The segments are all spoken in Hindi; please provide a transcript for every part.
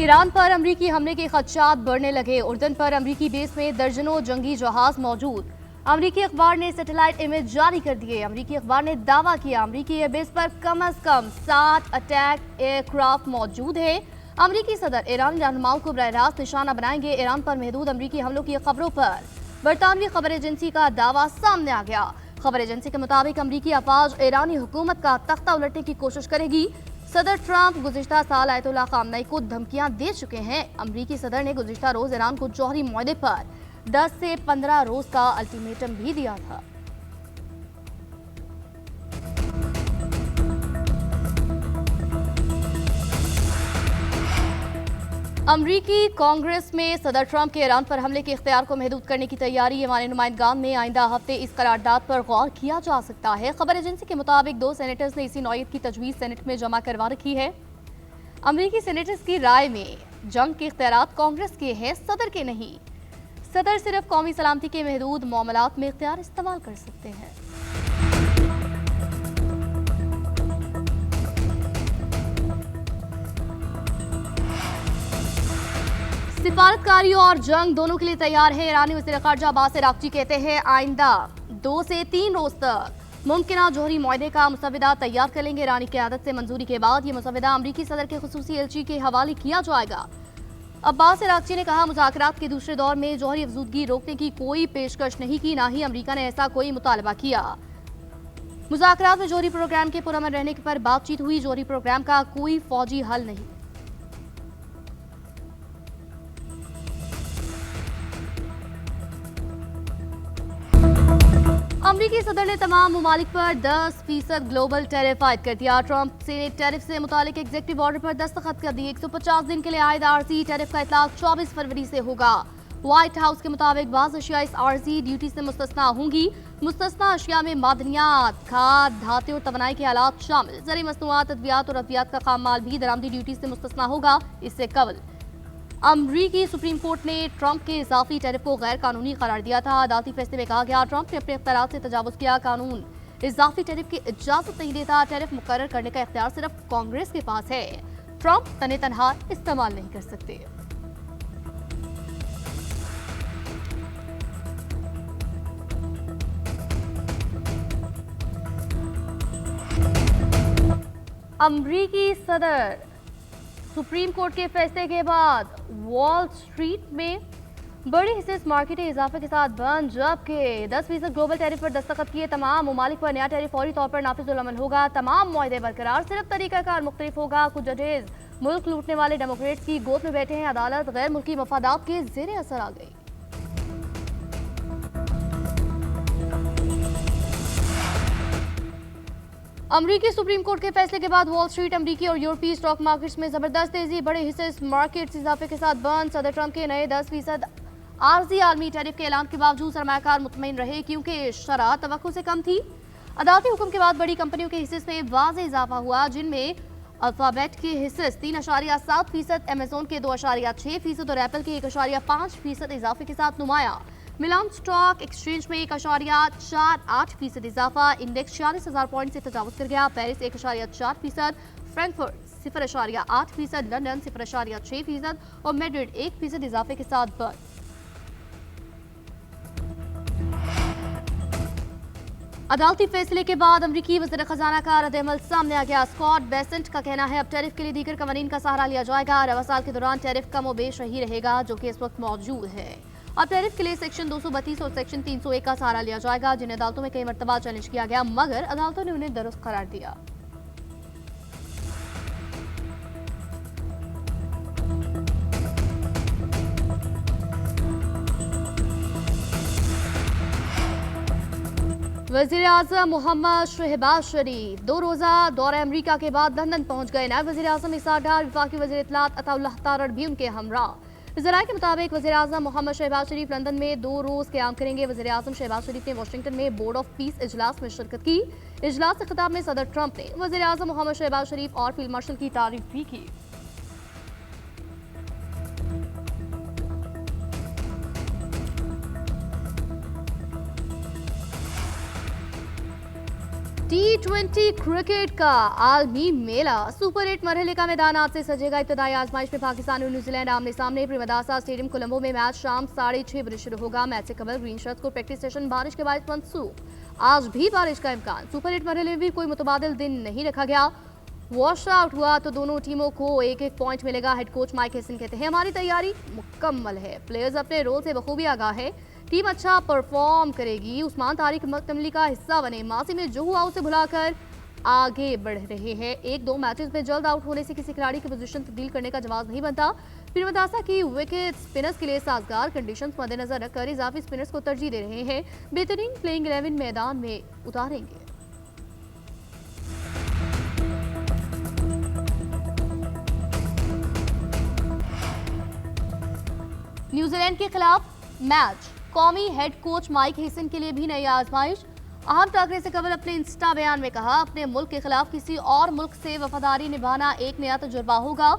ईरान पर अमरीकी हमले के खदशात बढ़ने लगे। उर्दन पर अमरीकी बेस में दर्जनों जंगी जहाज मौजूद। अमरीकी अखबार ने सैटेलाइट इमेज जारी कर दिए। अमरीकी अखबार ने दावा किया अमरीकी एयरबेस पर कम से कम 7 अटैक एयरक्राफ्ट मौजूद है। अमरीकी सदर ईरानी रहनुमाओं को बरह रास्त निशाना बनाएंगे। ईरान पर महदूद अमरीकी हमलों की खबरों पर बरतानवी खबर एजेंसी का दावा सामने आ गया। खबर एजेंसी के मुताबिक अमरीकी अफवाज ईरानी हुकूमत का तख्ता उलटने की कोशिश करेगी। सदर ट्रंप गुज़िश्ता साल आयतुल्लाह खामनई को धमकियां दे चुके हैं। अमरीकी सदर ने गुज़िश्ता रोज ईरान को जौहरी मुआहदे पर 10 से 15 रोज का अल्टीमेटम भी दिया था। अमरीकी कांग्रेस में सदर ट्रंप के ईरान पर हमले के इख्तियार को महदूद करने की तैयारी। ईरानी नुमाइंदगान में आइंदा हफ्ते इस करारदाद पर गौर किया जा सकता है। खबर एजेंसी के मुताबिक 2 सेनेटर्स ने इसी नौयत की तजवीज़ सेनेट में जमा करवा रखी है। अमरीकी सेनेटर्स की राय में जंग के इख्तियारात कांग्रेस के हैं, सदर के नहीं। सदर सिर्फ कौमी सलामती के महदूद मामलात में इख्तियार इस्तेमाल कर सकते हैं। सिफारतकारी और जंग दोनों के लिए तैयार है। ईरानी वज़ीर ख़ारजा अब्बास अराग़ची कहते हैं आइंदा 2 से 3 रोज तक मुमकिन जौहरी मुआहदे का मुसविदा तैयार कर लेंगे। ईरानी क़यादत से मंजूरी के बाद ये मुसविदा अमरीकी सदर के खुसूसी एलची के हवाले किया जाएगा। अब्बास अराग़ची ने कहा मुज़ाकरात के दूसरे दौर में जौहरी अफज़ूदगी रोकने की कोई पेशकश नहीं की, ना ही अमरीका ने ऐसा कोई मुतालबा किया। मुज़ाकरात में जौहरी प्रोग्राम के पुरअमन रहने पर बातचीत हुई। जौहरी प्रोग्राम का कोई फौजी हल नहीं। अमरीकी सदर ने तमाम ममालिक पर 10% ग्लोबल टैरिफ आयद कर दिया। ट्रंप से टैरिफ से मुतालिक एग्जीक्यूटिव ऑर्डर पर दस्तखत कर दिए। 150 दिन के लिए आयद आरजी टैरिफ का इतलाक 24 फरवरी से होगा। व्हाइट हाउस के मुताबिक बाज़ अशिया इस आरजी ड्यूटी से मुस्तस्ना होंगी। मुस्तस्ना अशिया में मादनियात, खाद, धातु और तवानाई के आलात शामिल। ज़रूरी मसनूआत, अद्वियात और अद्वियात का खाम माल भी दरामदी ड्यूटी से मुस्तस्ना होगा। इससे कबल अमरीकी सुप्रीम कोर्ट ने ट्रंप के इजाफी टैरिफ को गैर कानूनी करार दिया था। अदालती फैसले में कहा गया ट्रंप ने अपने इख्तियारात से तजावुज़ किया। कानून इजाफी टैरिफ की इजाजत नहीं देता। टैरिफ मुकर्रर करने का इख्तियार सिर्फ कांग्रेस के पास है। ट्रंप तने तनहा इस्तेमाल नहीं कर सकते। अमरीकी सदर सुप्रीम कोर्ट के फैसले के बाद वॉल स्ट्रीट में बड़ी हिस्से मार्केटें इजाफे के साथ बंद, जबकि 10% ग्लोबल टैरिफ पर दस्तखत किए तमाम ममालिक पर नया टैरिफ फौरी तौर पर नाफिजुल-अमल होगा। तमाम मुआहदे बरकरार, सिर्फ तरीकाकार मुख्तलिफ होगा। कुछ जजेज मुल्क लूटने वाले डेमोक्रेट्स की गोद में बैठे हैं। अदालत गैर मुल्की मफादात के जेर असर आ गई। अमरीकी सुप्रीम कोर्ट के फैसले के बाद वॉल स्ट्रीट, अमरीकी और यूरोपीय स्टॉक मार्केट्स में जबरदस्त तेजी। बड़े हिस्से मार्केट्स इजाफे के साथ बंद। सदर ट्रंप के नए 10% आरजी आलमी टैरिफ के ऐलान के बावजूद सरमायाकार मुतमईन रहे, क्योंकि शरह तवक्कुओं से कम थी। अदालती हुक्म के बाद बड़ी कंपनियों के हिस्से में वाज़ेह इजाफा हुआ, जिनमें अल्फाबेट के हिस्से 3.7%, अमेजोन के 2.6% और एप्पल के 1.5% इजाफे के साथ नुमाया। मिलान स्टॉक एक्सचेंज में 1.48% इजाफा। इंडेक्स 46,000 पॉइंट से तजावुज कर गया। पेरिस 1.4%, फ्रैंकफर्ट 0.8%, लंदन 0.6% और मैड्रिड 1% इजाफे के साथ बंद। अदालती फैसले के बाद अमरीकी वज़ीर खजाना का रद्द-ए-अमल सामने आ गया। स्कॉट बेसेंट का कहना है अब टैरिफ के लिए दीगर कवानीन का सहारा लिया जाएगा। रवा साल के दौरान टैरिफ कम व बेश ही रहेगा, जो कि इस वक्त मौजूद है। अब टैरिफ के लिए सेक्शन 232 और सेक्शन 301 का सहारा लिया जाएगा, जिन्हें अदालतों में कई मरतबा चैलेंज किया गया, मगर अदालतों ने उन्हें दुरुस्त करार दिया। वज़ीर आज़म मोहम्मद शहबाज शरीफ 2 रोज़ा दौरे अमरीका के बाद लंदन पहुंच गए। नायब वज़ीर आज़म इसाक डार, वफाकी वज़ीर इत्तलात अताउल्लाह तारड़ भी उनके हमरा। ज़राए के मुताबिक वज़ीर आज़म मोहम्मद शहबाज शरीफ लंदन में 2 रोज़ क़याम करेंगे। वज़ीर आज़म शहबाज शरीफ ने वाशिंगटन में बोर्ड ऑफ पीस इजलास में शिरकत की। इजलास से खिताब में सदर ट्रंप ने वज़ीर आज़म मोहम्मद शहबाज शरीफ और फील्ड मार्शल की तारीफ भी की। T20 क्रिकेट का आलमी मेला सुपर 8 मरहले का मैदान आज से सजेगा। इब्तदाई आजमाइश में पाकिस्तान और न्यूजीलैंड आमने सामने। प्रेमदासा स्टेडियम कोलंबो में मैच शाम 6:30 बजे शुरू होगा। मैच से कबल ग्रीन शर्ट्स को प्रैक्टिस सेशन बारिश के बाद मनसूख। आज भी बारिश का इम्कान। सुपर 8 मरहले में भी कोई मुतबादिल दिन नहीं रखा गया। वॉश आउट हुआ तो दोनों टीमों को एक एक पॉइंट मिलेगा। हेड कोच माइक हेसन कहते हैं, हमारी तैयारी मुकम्मल है, प्लेयर्स अपने रोल से बखूबी आगाह है, टीम अच्छा परफॉर्म करेगी। उस्मान तारिक तमली का हिस्सा बने, माजी में जो हुआ उसे भुलाकर आगे बढ़ रहे हैं। 1-2 मैचेस में जल्द आउट होने से किसी खिलाड़ी की पोजीशन तब्दील करने का जवाब नहीं बनता। प्रेमदासा की विकेट स्पिनर्स के लिए साजगार कंडीशंस मद्देनजर रखकर इजाफी स्पिनर्स को तरजीह दे रहे हैं। बेहतरीन प्लेइंग 11 मैदान में उतारेंगे। न्यूजीलैंड के खिलाफ मैच कौमी हेड कोच माइक हेसन के लिए भी नई आजमाइश। अहम टाकरे से कबल अपने इंस्टा बयान में कहा, अपने मुल्क के खिलाफ किसी और मुल्क से वफादारी निभाना एक नया तजुर्बा होगा।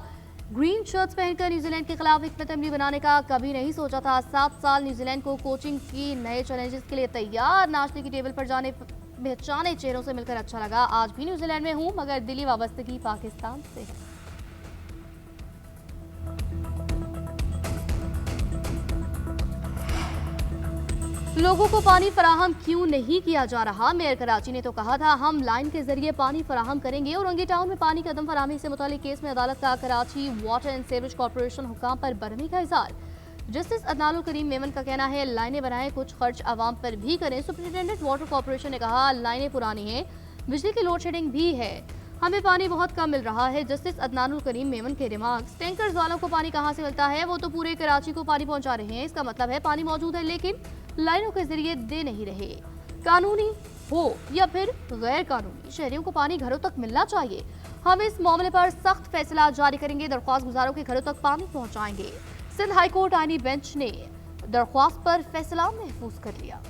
ग्रीन शर्ट्स पहनकर न्यूजीलैंड के खिलाफ हिकमत अमली बनाने का कभी नहीं सोचा था। 7 साल न्यूजीलैंड को कोचिंग की नए चैलेंजेस के लिए तैयार। नाश्ते की टेबल पर जाने पहचाने चेहरों से मिलकर अच्छा लगा। आज भी न्यूजीलैंड में हूँ मगर दिली वाबस्तगी पाकिस्तान से है। लोगों को पानी फराहम क्यों नहीं किया जा रहा? मेयर कराची ने तो कहा था हम लाइन के जरिए पानी फराहम करेंगे। औरंगी टाउन में पानी की अदम फराहमी से मुतालिक केस में अदालत का Karachi water and sewerage corporation हुकाम पर बरहमी का इजहार। जस्टिस अदनानुल करीम मेमन का कहना है लाइनें बनाएं, कुछ खर्च आवाम पर भी करें। सुपरिटेंडेंट वाटर कॉर्पोरेशन ने कहा लाइनें पुरानी हैं, बिजली की लोड शेडिंग भी है, हमें पानी बहुत कम मिल रहा है। जस्टिस अदनानुल करीम मेमन के रिमार्क्स, टैंकर्स वालों को पानी कहाँ से मिलता है? वो तो पूरे कराची को पानी पहुंचा रहे हैं। इसका मतलब है पानी मौजूद है लेकिन लाइनों के जरिए दे नहीं रहे। कानूनी हो या फिर गैर कानूनी, शहरियों को पानी घरों तक मिलना चाहिए। हम इस मामले पर सख्त फैसला जारी करेंगे, दरख्वास्त गुजारों के घरों तक पानी पहुंचाएंगे। सिंध हाईकोर्ट आईनी बेंच ने दरख्वास्त पर फैसला महफूज कर लिया।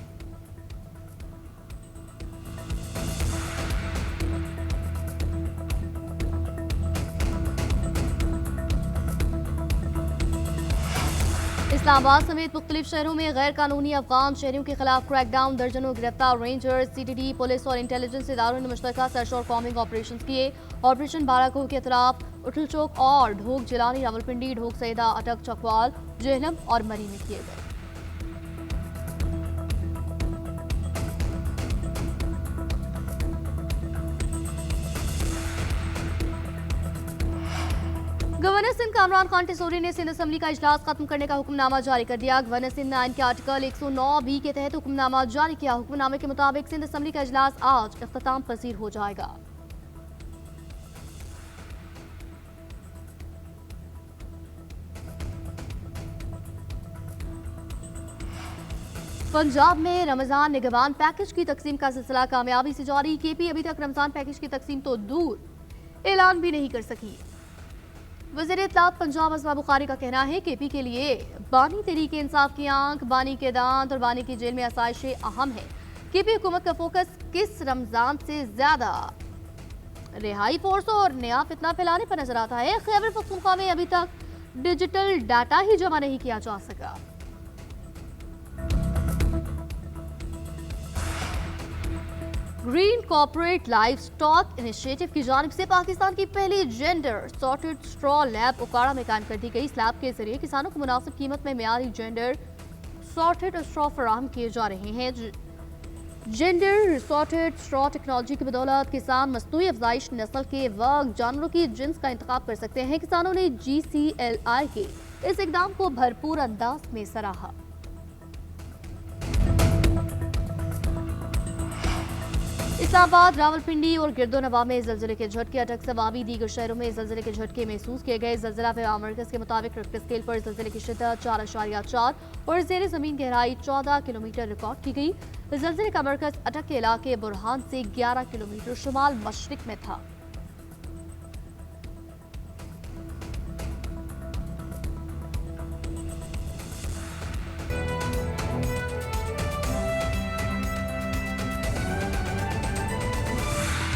इस्लामाबाद समेत मुख्तलिफ शहरों में गैर कानूनी अफगान शहरियों के खिलाफ क्रैकडाउन। दर्जनों गिरफ्तार। रेंजर्स, सीटीडी, पुलिस और इंटेलिजेंस इदारों ने मुश्तरका सर्च और कॉम्बिंग ऑपरेशन किए। ऑपरेशन बाराकोह के अतराफ उठल चौक और ढोक जिलानी, रावलपिंडी, ढोक सैदा, अटक, चकवाल, जेहलम और मरी में किए गए। गवर्नर सिंध कामरान खान टिसोरी ने सिंध असम्बली का इजलास खत्म करने का हुक्मनामा जारी कर दिया। गवर्नर सिंध आइन के आर्टिकल 109B के तहत हुक्मनामा जारी किया। हुक्मनामे के मुताबिक सिंध असम्बली का इजलास आज इख्तिताम पजीर हो जाएगा। पंजाब में रमजान निगहबान पैकेज की तकसीम का सिलसिला कामयाबी से जारी। केपी अभी तक रमजान पैकेज की तकसीम तो दूर, ऐलान भी नहीं कर सकी। वज़ीर इत्तलात पंजाब असमा बुखारी का कहना है केपी के लिए बानी तहरीक इंसाफ की आंख, बानी के दांत और बानी की जेल में आसाइशें अहम है। केपी हुकूमत का फोकस किस रमजान से ज्यादा रिहाई फोर्स और नया फितना फैलाने पर नजर आता है। खैबर पख्तूनख्वा में अभी तक डिजिटल डाटा ही जमा नहीं किया जा सका। Green corporate life stock initiative की जानिब से पाकिस्तान की पहली जेंडर सॉर्टेड स्ट्रॉ लैब उकाड़ा में कायम कर दी गई। इस लैब के जरिए किसानों को मुनासिब कीमत में मेयारी जेंडर सॉर्टेड स्ट्रॉ फराहम किए जा रहे हैं। जेंडर सॉर्टेड स्ट्रॉ टेक्नोलॉजी की बदौलत किसान मसनूई अफजाइश नस्ल के वक्त जानवरों की जिन्स का इंतखाब कर सकते हैं। किसानों ने GCLI के इस इकदाम को भरपूर अंदाज में सराहा। इस्लामाबाद, रावलपिंडी और गिरदोनवा में जल्जले के झटके। अटक, सवाबी, दीगर शहरों में जल्जले के झटके महसूस किए गए। जल्जला पैमाना मरकज के मुताबिक रिक्टर स्केल पर जल्जले की शिद्दत 4.4 और ज़ेर ज़मीन गहराई 14 किलोमीटर रिकॉर्ड की गई। जल्जले का मरकज अटक के इलाके बुरहान से 11 किलोमीटर शुमाल मशरिक में था।